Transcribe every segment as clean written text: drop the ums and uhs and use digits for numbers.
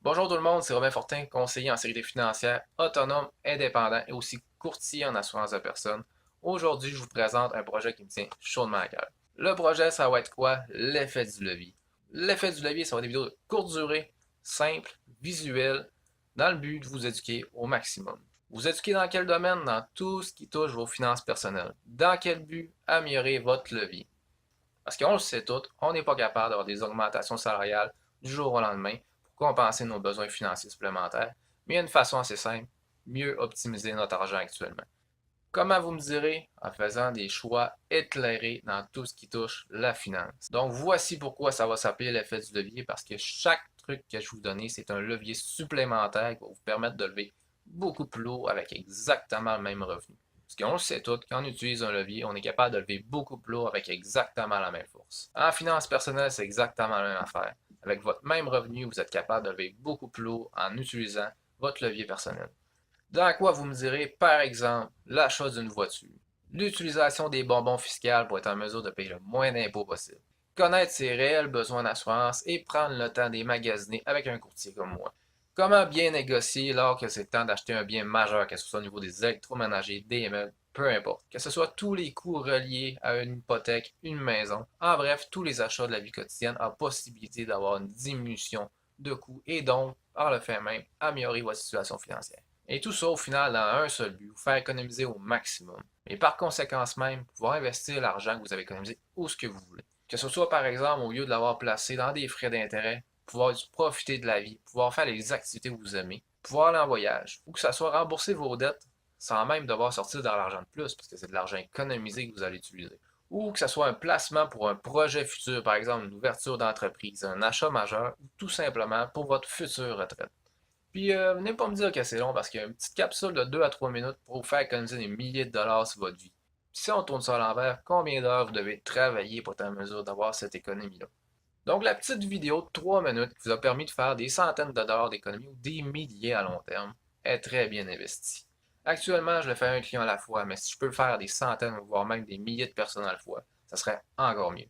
Bonjour tout le monde, c'est Robin Fortin, conseiller en sécurité financière, autonome, indépendant et aussi courtier en assurance de personnes. Aujourd'hui, je vous présente un projet qui me tient chaudement à cœur. Le projet, ça va être quoi? L'effet du levier. L'effet du levier, ça va être des vidéos de courte durée, simples, visuelles, dans le but de vous éduquer au maximum. Vous éduquer dans quel domaine? Dans tout ce qui touche vos finances personnelles. Dans quel but? Améliorer votre levier. Parce qu'on le sait tous, on n'est pas capable d'avoir des augmentations salariales du jour au lendemain pour compenser nos besoins financiers supplémentaires, mais il y a une façon assez simple, mieux optimiser notre argent actuellement. Comment vous me direz? En faisant des choix éclairés dans tout ce qui touche la finance. Donc voici pourquoi ça va s'appeler l'effet du levier, parce que chaque truc que je vous donne, c'est un levier supplémentaire qui va vous permettre de lever beaucoup plus lourd avec exactement le même revenu. Parce qu'on le sait tout, quand on utilise un levier, on est capable de lever beaucoup plus lourd avec exactement la même force. En finance personnelle, c'est exactement la même affaire. Avec votre même revenu, vous êtes capable de lever beaucoup plus lourd en utilisant votre levier personnel. Dans quoi vous me direz, par exemple, l'achat d'une voiture, l'utilisation des bonbons fiscaux pour être en mesure de payer le moins d'impôts possible, connaître ses réels besoins d'assurance et prendre le temps des magasiner avec un courtier comme moi. Comment bien négocier lors que c'est le temps d'acheter un bien majeur, que ce soit au niveau des électroménagers, des meubles, peu importe. Que ce soit tous les coûts reliés à une hypothèque, une maison, en bref, tous les achats de la vie quotidienne ont possibilité d'avoir une diminution de coûts et donc, par le fait même, améliorer votre situation financière. Et tout ça au final dans un seul but, vous faire économiser au maximum. Et par conséquence même, pouvoir investir l'argent que vous avez économisé où ce que vous voulez. Que ce soit par exemple, au lieu de l'avoir placé dans des frais d'intérêt, pouvoir profiter de la vie, pouvoir faire les activités que vous aimez, pouvoir aller en voyage, ou que ce soit rembourser vos dettes sans même devoir sortir de l'argent de plus, parce que c'est de l'argent économisé que vous allez utiliser. Ou que ce soit un placement pour un projet futur, par exemple une ouverture d'entreprise, un achat majeur, ou tout simplement pour votre future retraite. Puis, venez pas me dire que c'est long parce qu'il y a une petite capsule de 2 à 3 minutes pour vous faire économiser des milliers de dollars sur votre vie. Puis si on tourne ça à l'envers, combien d'heures vous devez travailler pour être en mesure d'avoir cette économie-là? Donc, la petite vidéo de 3 minutes qui vous a permis de faire des centaines de dollars d'économie ou des milliers à long terme est très bien investie. Actuellement, je le fais à un client à la fois, mais si je peux le faire à des centaines, voire même des milliers de personnes à la fois, ça serait encore mieux.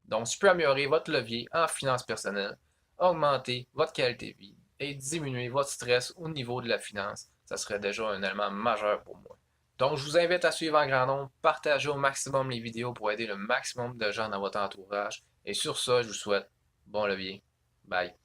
Donc, si je peux améliorer votre levier en finances personnelles, augmenter votre qualité de vie et diminuer votre stress au niveau de la finance, ça serait déjà un élément majeur pour moi. Donc, je vous invite à suivre en grand nombre, partagez au maximum les vidéos pour aider le maximum de gens dans votre entourage. Et sur ça, je vous souhaite bon levier. Bye.